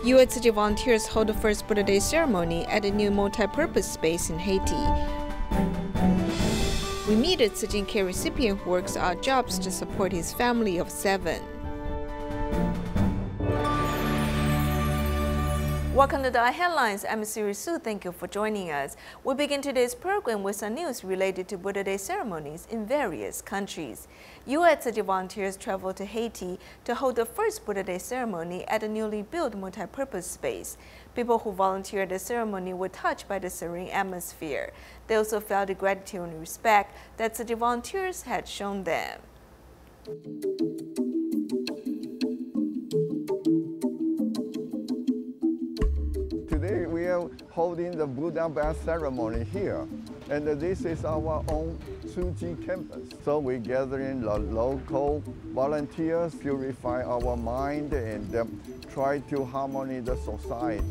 UA Tzu Chi volunteers hold the first Buddha Day ceremony at a new multipurpose space in Haiti. We meet a Tzu Chi care recipient who works odd jobs to support his family of 7. Welcome to DaAi Headlines. I'm Sue. Thank you for joining us. We begin today's program with some news related to Buddha Day ceremonies in various countries. UA Tzu Chi volunteers traveled to Haiti to hold the first Buddha Day ceremony at a newly built multipurpose space. People who volunteered at the ceremony were touched by the serene atmosphere. They also felt the gratitude and respect that Tzu Chi volunteers had shown them. Today we are holding the Buddha bath ceremony here, and this is our own Tzu Chi campus. So we gather in the local volunteers, purify our mind, and try to harmony the society.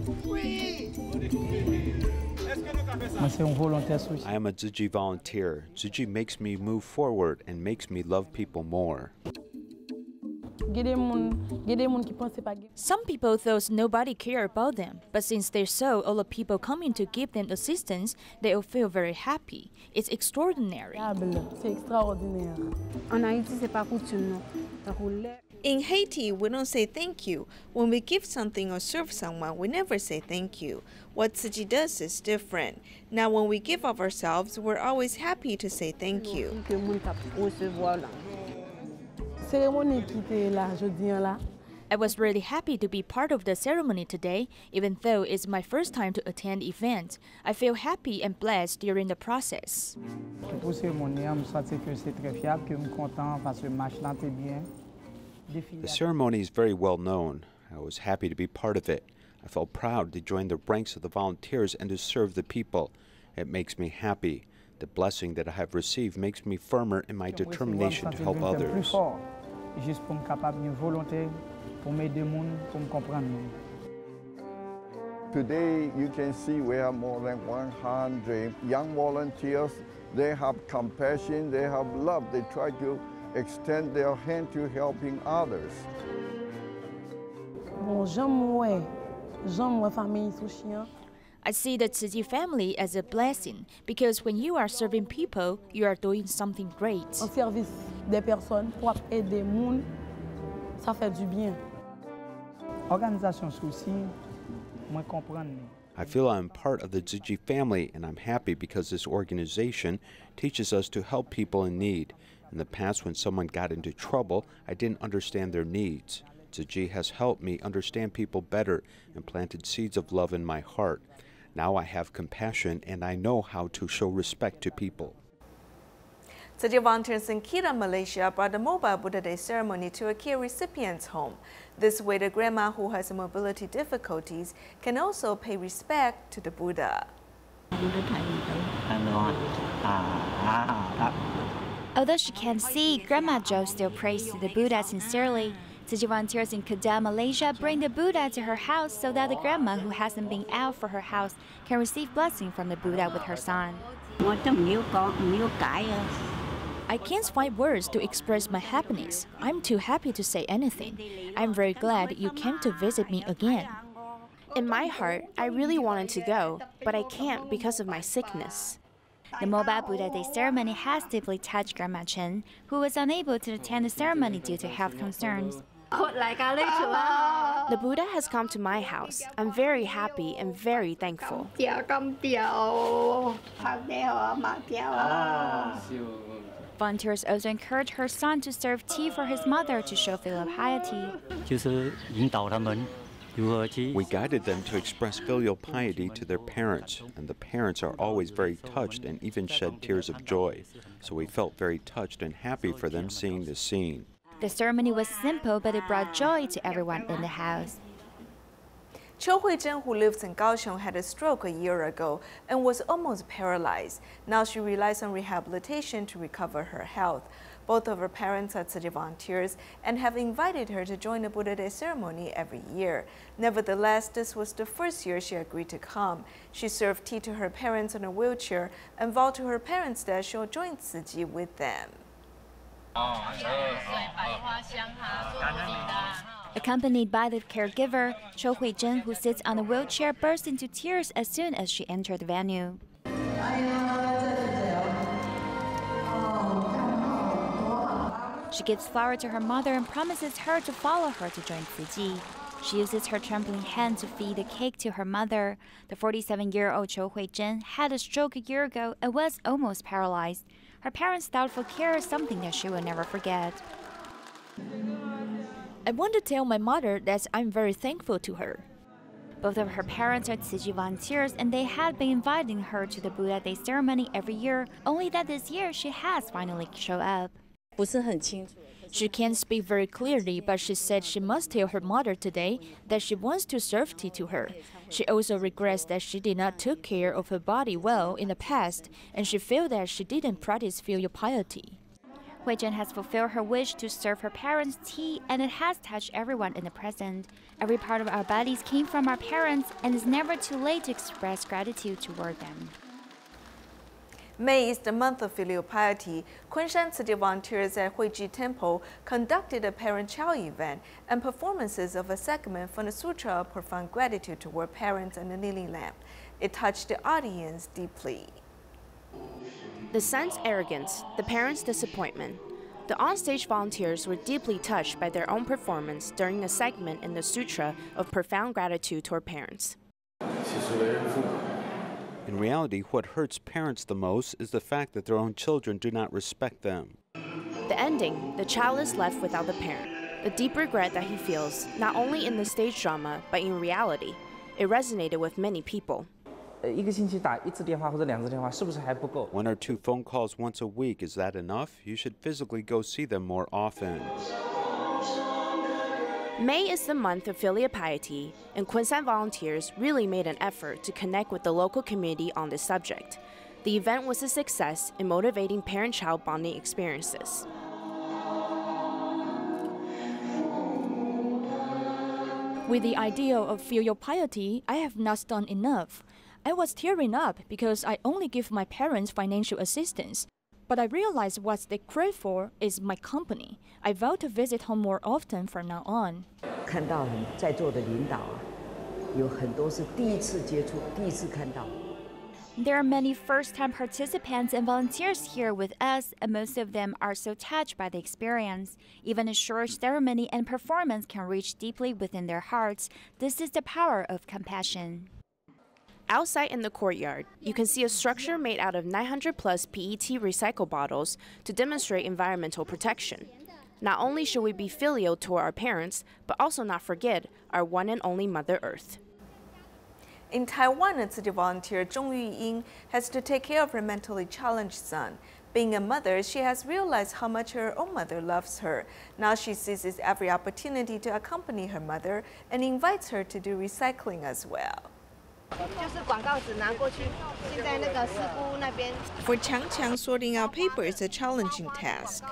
I am a Tzu Chi volunteer. Tzu Chi makes me move forward and makes me love people more. Some people thought nobody cared about them, but since they saw all the people coming to give them assistance, they all feel very happy. It's extraordinary. In Haiti, we don't say thank you. When we give something or serve someone, we never say thank you. What Tzu Chi does is different. Now, when we give of ourselves, we're always happy to say thank you. I was really happy to be part of the ceremony today, even though it's my first time to attend the event. I feel happy and blessed during the process. The ceremony is very well known. I was happy to be part of it. I felt proud to join the ranks of the volunteers and to serve the people. It makes me happy. The blessing that I have received makes me firmer in my determination to help others. Today you can see we have more than 100 young volunteers. They have compassion, they have love, they try to extend their hand to helping others. I see the Tzu Chi family as a blessing because when you are serving people, you are doing something great. I feel I'm part of the Tzu Chi family, and I'm happy because this organization teaches us to help people in need. In the past, when someone got into trouble, I didn't understand their needs. Tzu Chi has helped me understand people better and planted seeds of love in my heart. Now I have compassion and I know how to show respect to people. Tzu Chi volunteers in Kita, Malaysia brought the mobile Buddha Day ceremony to a care recipient's home. This way, the grandma who has mobility difficulties can also pay respect to the Buddha. Although she can't see, Grandma Jo still prays to the Buddha sincerely. Tzu Chi volunteers in Kedah, Malaysia bring the Buddha to her house so that the grandma who hasn't been out for her house can receive blessing from the Buddha with her son. I can't find words to express my happiness. I'm too happy to say anything. I'm very glad you came to visit me again. In my heart, I really wanted to go, but I can't because of my sickness. The mobile Buddha Day ceremony has deeply touched Grandma Chen, who was unable to attend the ceremony due to health concerns. The Buddha has come to my house. I'm very happy and very thankful. Volunteers also encouraged her son to serve tea for his mother to show filial piety. We guided them to express filial piety to their parents, and the parents are always very touched and even shed tears of joy. So we felt very touched and happy for them seeing this scene. The ceremony was simple, but it brought joy to everyone in the house. Cho Hui-Zhen, who lives in Kaohsiung, had a stroke a year ago and was almost paralyzed. Now she relies on rehabilitation to recover her health. Both of her parents are Tzu Chi volunteers and have invited her to join the Buddha Day ceremony every year. Nevertheless, this was the first year she agreed to come. She served tea to her parents in a wheelchair and vowed to her parents that she'll join Tzu Chi with them. Accompanied by the caregiver, Cho Hui-zhen, who sits on a wheelchair, burst into tears as soon as she entered the venue. She gives flowers to her mother and promises her to follow her to join Tzu Chi. She uses her trembling hand to feed the cake to her mother. The 47-year-old Cho Hui-zhen had a stroke a year ago and was almost paralyzed. Her parents' thoughtful care is something that she will never forget. I want to tell my mother that I'm very thankful to her. Both of her parents are Tzu Chi volunteers, and they had been inviting her to the Buddha Day ceremony every year, only that this year she has finally shown up. She can't speak very clearly, but she said she must tell her mother today that she wants to serve tea to her. She also regrets that she did not take care of her body well in the past, and she feels that she didn't practice filial piety. Hui-zhen has fulfilled her wish to serve her parents tea, and it has touched everyone in the present. Every part of our bodies came from our parents, and it's never too late to express gratitude toward them. May is the month of filial piety. Kunshan Tzu Chi volunteers at Huiji Temple conducted a parent-child event and performances of a segment from the Sutra of Profound Gratitude toward Parents and the Kneeling Lamp. It touched the audience deeply. The son's arrogance, the parents' disappointment. The onstage volunteers were deeply touched by their own performance during a segment in the Sutra of Profound Gratitude toward Parents. In reality, what hurts parents the most is the fact that their own children do not respect them. The ending, the child is left without the parent. The deep regret that he feels, not only in the stage drama, but in reality. It resonated with many people. 1个星期打1次电话或者2次电话是不是还不够？ 1 or 2 phone calls once a week, is that enough? You should physically go see them more often. May is the month of filial piety, and Kunshan volunteers really made an effort to connect with the local community on this subject. The event was a success in motivating parent-child bonding experiences. With the idea of filial piety, I have not done enough. I was tearing up because I only give my parents financial assistance. But I realized what they crave for is my company. I vow to visit home more often from now on. 看到在座的领导有很多是第一次接触，第一次看到。 There are many first-time participants and volunteers here with us, and most of them are so touched by the experience. Even a short ceremony and performance can reach deeply within their hearts. This is the power of compassion. Outside in the courtyard, you can see a structure made out of 900-plus PET recycle bottles to demonstrate environmental protection. Not only should we be filial toward our parents, but also not forget our one and only Mother Earth. In Taiwan, a Tzu Chi volunteer, Zhong Yuying, has to take care of her mentally challenged son. Being a mother, she has realized how much her own mother loves her. Now she seizes every opportunity to accompany her mother and invites her to do recycling as well. For Chang Chang, sorting out paper is a challenging task.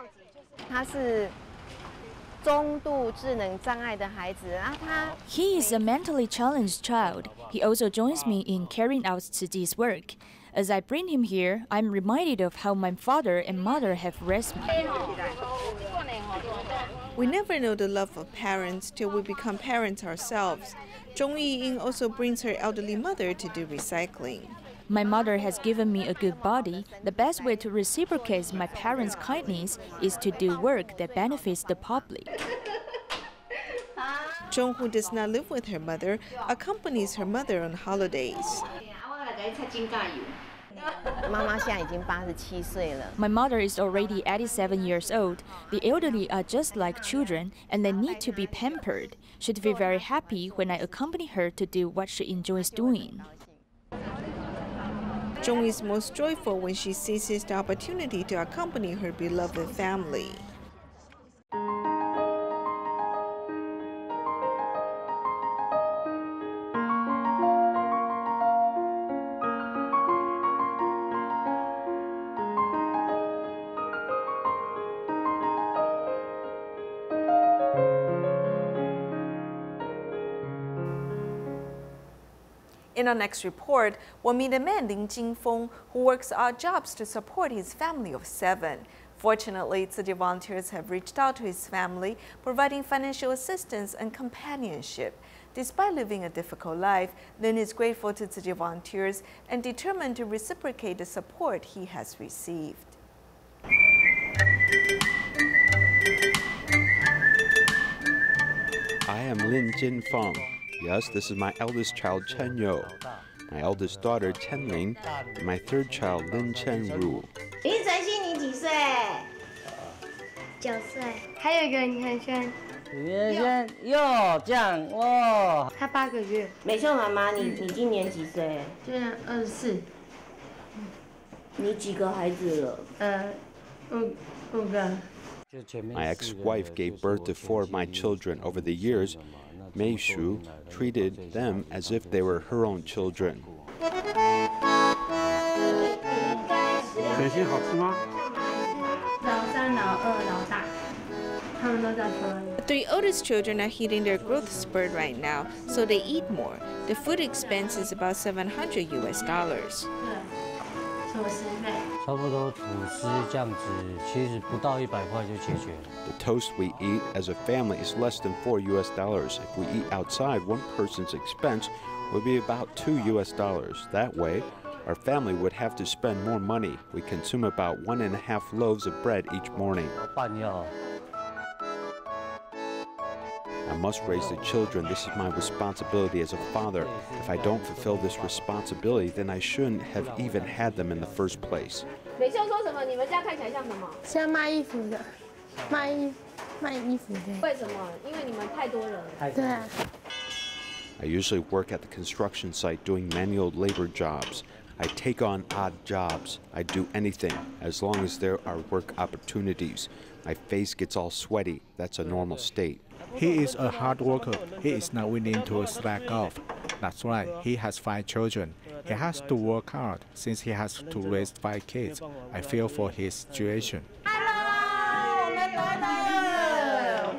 He is a mentally challenged child. He also joins me in carrying out Tzu Chi's work. As I bring him here, I'm reminded of how my father and mother have raised me. We never know the love of parents till we become parents ourselves. Zhong Yiying also brings her elderly mother to do recycling. My mother has given me a good body. The best way to reciprocate my parents' kindness is to do work that benefits the public. Zhong, who does not live with her mother, accompanies her mother on holidays. My mother is already 87 years old. The elderly are just like children, and they need to be pampered. She'd be very happy when I accompany her to do what she enjoys doing. Zhong is most joyful when she seizes the opportunity to accompany her beloved family. In our next report, we'll meet a man, Lin Jingfeng, who works odd jobs to support his family of 7. Fortunately, Tzu Chi volunteers have reached out to his family, providing financial assistance and companionship. Despite living a difficult life, Lin is grateful to Tzu Chi volunteers and determined to reciprocate the support he has received. I am Lin Jinfeng. Yes, this is my eldest child, Chen Yo, my eldest daughter, Chen Ling, and my third child, Lin Chen Ru. 林晨曦，你几岁？9岁。还有一个林晨轩。林晨轩哟，这样哇。他8个月。美秀妈妈，你今年几岁？今年24。你几个孩子了？5个。 My ex-wife gave birth to 4 of my children. Over the years, Mei Shu treated them as if they were her own children. 水星好吃吗？老3、老2、老大，他们都在台湾。 The 3 oldest children are hitting their growth spurt right now, so they eat more. The food expense is about $700 US. 伙食费。差不多吐司这样子，其实不到100块就解决了。 The toast we eat as a family is less than $4 US. If we eat outside, one person's expense would be about $2 US. That way, our family would have to spend more money. We consume about 1.5 loaves of bread each morning. 半药。 I must raise the children. This is my responsibility as a father. If I don't fulfill this responsibility, then I shouldn't have even had them in the first place. 美秀说什么？你们家看起来像什么？像卖衣服的，卖衣服的。为什么？因为你们太多人了。对啊。 I usually work at the construction site doing manual labor jobs. I take on odd jobs. I do anything as long as there are work opportunities. My face gets all sweaty. That's a normal state. He is a hard worker. He is not willing to slack off. That's right. He has 5 children. He has to work hard since he has to raise 5 kids. I feel for his situation. Hello， 我们来了。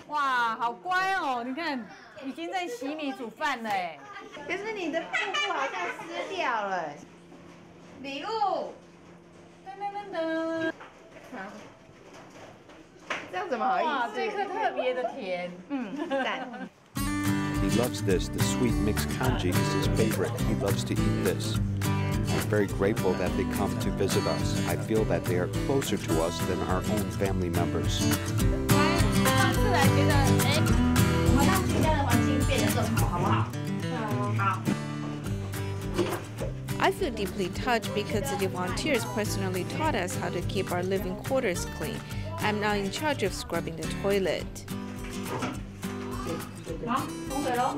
哇，好乖哦！你看，已经在洗米煮饭了哎。可是你的布好像湿掉了。礼物。噔噔噔噔。好。 这样怎么好意思？哇，这颗特别的甜。赞。 He loves this. The sweet mixed kanji is his favorite. He loves to eat this. I'm very grateful that they come to visit us. I feel that they are closer to us than our own family members. 上次来觉得，我们让居家的环境变得更好，好不好？好。 I feel deeply touched because the volunteers personally taught us how to keep our living quarters clean. I'm now in charge of scrubbing the toilet. 好，冲水喽。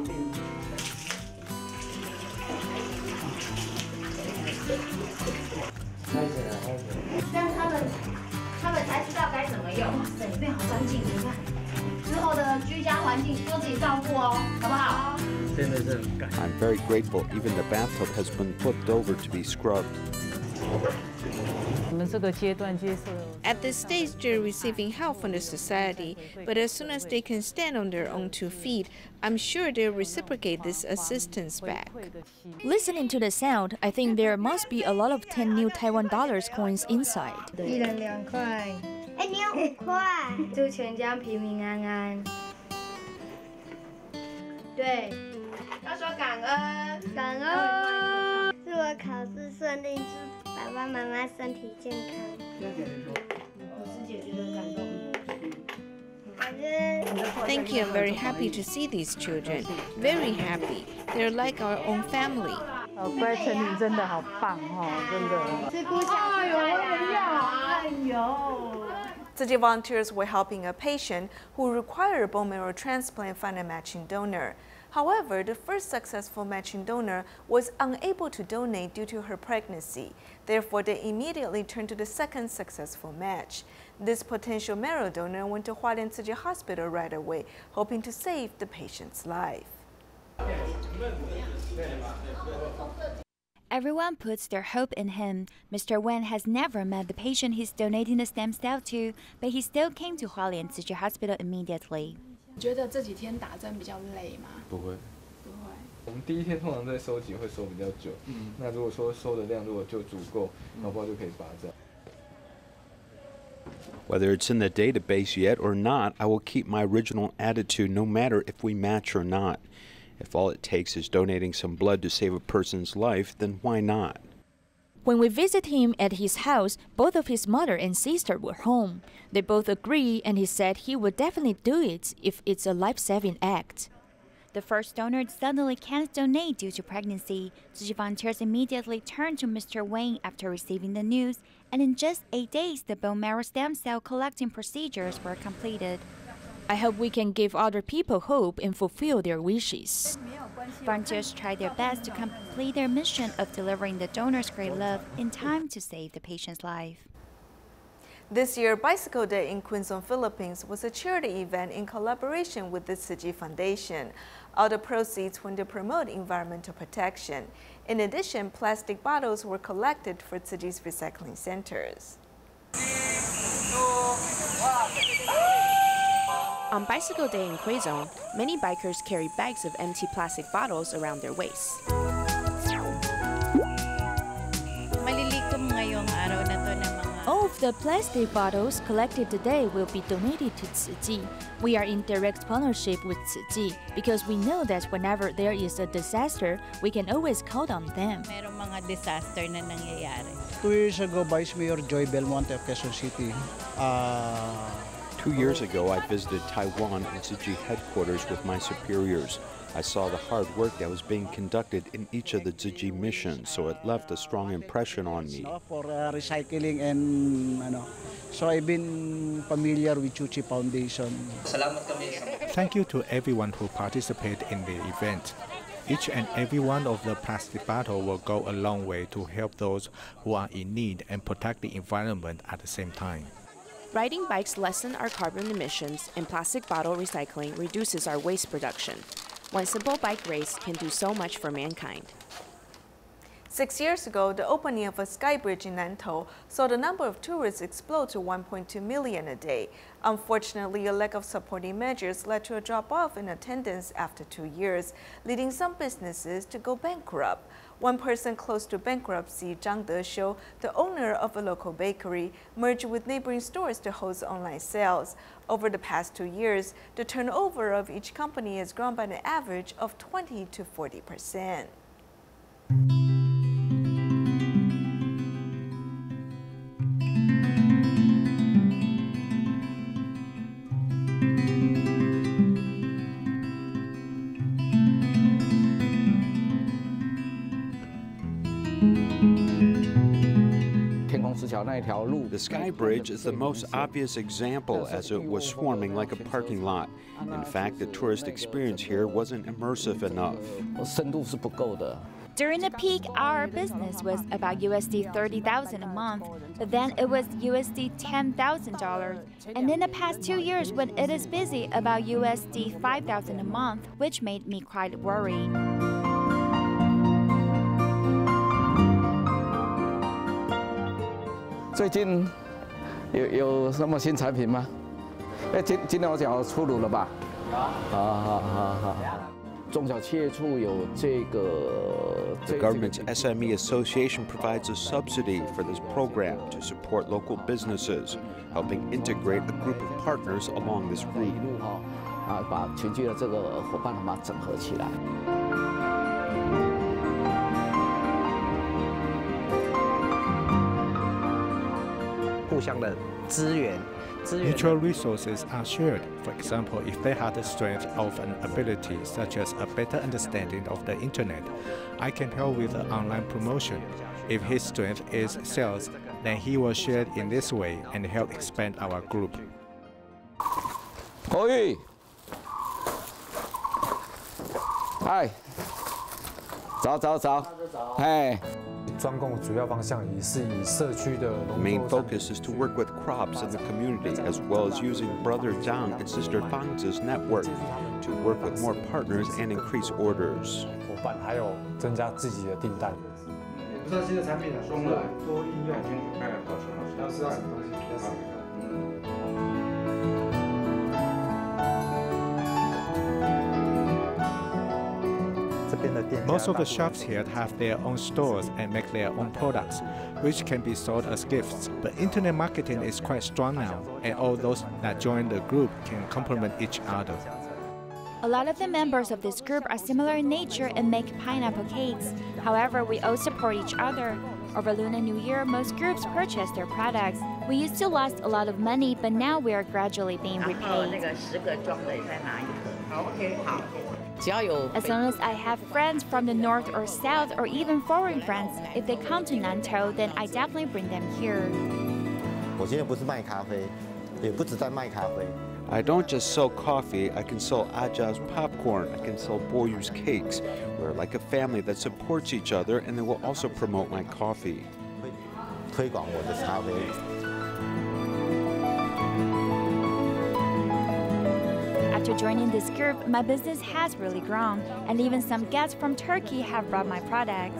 这样他们才知道该怎么用。哇塞，里面好干净，你看。之后的居家环境多自己照顾哦，好不好？真的是很干。 I'm very grateful. Even the bathtub has been flipped over to be scrubbed. 我们这个阶段接受。 At this stage, they're receiving help from the society, but as soon as they can stand on their own 2 feet, I'm sure they'll reciprocate this assistance back. Listening to the sound, I think there must be a lot of 10 new Taiwan dollars coins inside. 1人2块。哎，你有5块。祝全家平平安安。对。要说感恩，感恩。祝我考试顺利，祝爸爸妈妈身体健康。我师姐觉得感动。 Thank you. I'm very happy to see these children. Very happy. They're like our own family. 乖，陈女真的好棒哦，真的。是顾小朋友。哎呦。 Tzu Chi volunteers were helping a patient who required a bone marrow transplant find a matching donor. However, the first successful matching donor was unable to donate due to her pregnancy. Therefore, they immediately turned to the second successful match. This potential marrow donor went to Hualien Tzu Chi Hospital right away, hoping to save the patient's life. Everyone puts their hope in him. Mr. Wen has never met the patient he's donating the stem cell to, but he still came to Hualien Tzu Chi Hospital immediately. 觉得这几天打针比较累吗？不会，不会。我们第一天通常在收集会收比较久，那如果说收的量如果就足够，搞不好就可以拔针。Whether it's in the database yet or not, I will keep my original attitude no matter if we match or not. If all it takes is donating some blood to save a person's life, then why not? When we visit him at his house, both of his mother and sister were home. They both agree, and he said he would definitely do it if it's a life-saving act. The first donor suddenly can't donate due to pregnancy. Tzu Chi volunteers immediately turned to Mr. Wayne after receiving the news, and in just 8 days, the bone marrow stem cell collecting procedures were completed. I hope we can give other people hope and fulfill their wishes. Volunteers tried their best to complete their mission of delivering the donor's great love in time to save the patient's life. This year, Bicycle Day in Quezon, Philippines was a charity event in collaboration with the Tzu Chi Foundation. All the proceeds went to promote environmental protection. In addition, plastic bottles were collected for Tzu Chi's recycling centers. On Bicycle Day in Quezon, many bikers carry bags of empty plastic bottles around their waists. All of the plastic bottles collected today will be donated to Tzu Chi. We are in direct partnership with Tzu Chi because we know that whenever there is a disaster, we can always count on them. Merong mga disaster na nangyayari. 2 years ago, Vice Mayor Joy Belmonte of Quezon City. 2 years ago, I visited Taiwan and Tzu Chi headquarters with my superiors. I saw the hard work that was being conducted in each of the Tzu Chi missions, so it left a strong impression on me. For recycling and so I've been familiar with Tzu Chi Foundation. Thank you to everyone who participated in the event. Each and every one of the plastic bottles will go a long way to help those who are in need and protect the environment at the same time. Riding bikes lessen our carbon emissions, and plastic bottle recycling reduces our waste production. One simple bike race can do so much for mankind. 6 years ago, the opening of a sky bridge in Nantou saw the number of tourists explode to 1.2 million a day. Unfortunately, a lack of supporting measures led to a drop-off in attendance after 2 years, leading some businesses to go bankrupt. One person close to bankruptcy, Zhang Deshou, the owner of a local bakery, merged with neighboring stores to host online sales. Over the past 2 years, the turnover of each company has grown by an average of 20 to 40%. The Sky Bridge is the most obvious example, as it was swarming like a parking lot. In fact, the tourist experience here wasn't immersive enough. During the peak, our business was about USD 30,000 a month, but then it was USD $10,000. And in the past 2 years, when it is busy, about USD 5,000 a month, which made me quite worried. 最近有什么新产品吗？今天我讲出炉了吧？好。中小企业处有这个。The government's SME Association provides a subsidy for this program to support local businesses, helping integrate a group of partners along this route. 把群聚的这个伙伴把它整合起来。 Mutual resources are shared. For example, if they have the strength of an ability, such as a better understanding of the internet, I can help with the online promotion. If his strength is sales, then he will share it in this way and help expand our group. Oi! Hi. 早。Hey. The main focus is to work with crops in the community, as well as using Brother Zhang and Sister Fang's network to work with more partners and increase orders. 这边的 Most of the shops here have their own stores and make their own products, which can be sold as gifts. But internet marketing is quite strong now, and all those that join the group can complement each other. A lot of the members of this group are similar in nature and make pineapple cakes. However, we all support each other. Over Lunar New Year, most groups purchase their products. We used to lost a lot of money, but now we are gradually being repaid. As long as I have friends from the north or south, or even foreign friends, if they come to Nantou, then I definitely bring them here. I don't just sell coffee, I can sell Aja's popcorn, I can sell Boyu's cakes. We're like a family that supports each other, and they will also promote my coffee. After joining this group, my business has really grown, and even some guests from Turkey have brought my products.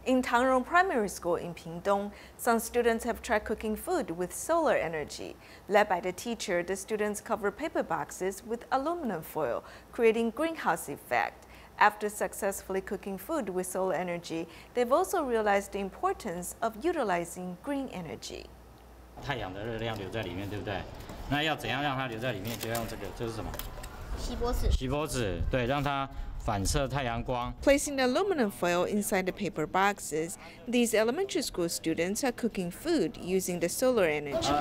In Tangrong Primary School in Pingdong, some students have tried cooking food with solar energy. Led by the teacher, the students cover paper boxes with aluminum foil, creating greenhouse effect. After successfully cooking food with solar energy, they've also realized the importance of utilizing green energy. 太阳的热量留在里面，对不对？那要怎样让它留在里面？就要用这个，这是什么？锡箔纸。锡箔纸，对，让它反射太阳光。Placing the aluminum foil inside the paper boxes, these elementary school students are cooking food using the solar energy.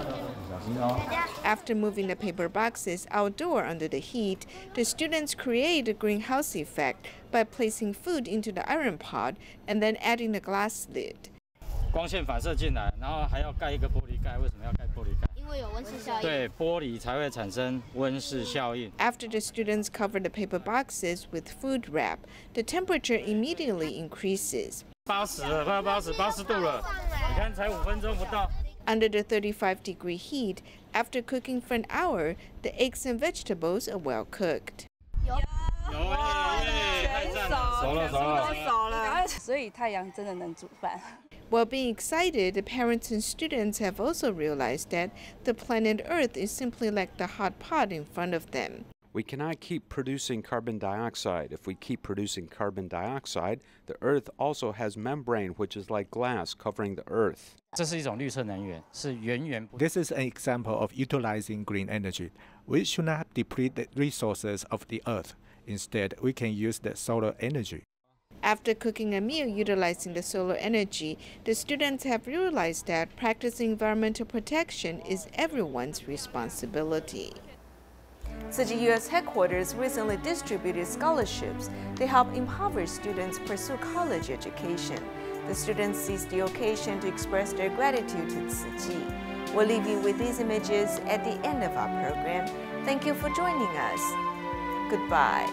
After moving the paper boxes outdoor under the heat, the students create a greenhouse effect by placing food into the iron pot and then adding the glass lid. 光线反射进来，然后还要盖一个玻璃盖。为什么要盖玻璃盖？因为有温室效应。对，玻璃才会产生温室效应。After the students cover the paper boxes with food wrap, the temperature immediately increases. 80了，快要80度了。你看，才5分钟不到。Under the 35-degree heat, after cooking for an hour, the eggs and vegetables are well cooked. 有太赞了，熟了。所以太阳真的能煮饭。While being excited, the parents and students have also realized that the planet Earth is simply like the hot pot in front of them. We cannot keep producing carbon dioxide. If we keep producing carbon dioxide, the Earth also has membrane, which is like glass covering the Earth. 这是一种绿色能源，是源源不。 This is an example of utilizing green energy. We should not deplete the resources of the Earth. Instead, we can use the solar energy. After cooking a meal utilizing the solar energy, the students have realized that practicing environmental protection is everyone's responsibility. Tzu Chi U.S. headquarters recently distributed scholarships to help impoverished students pursue college education. The students seized the occasion to express their gratitude to Tzu Chi. We'll leave you with these images at the end of our program. Thank you for joining us. Goodbye.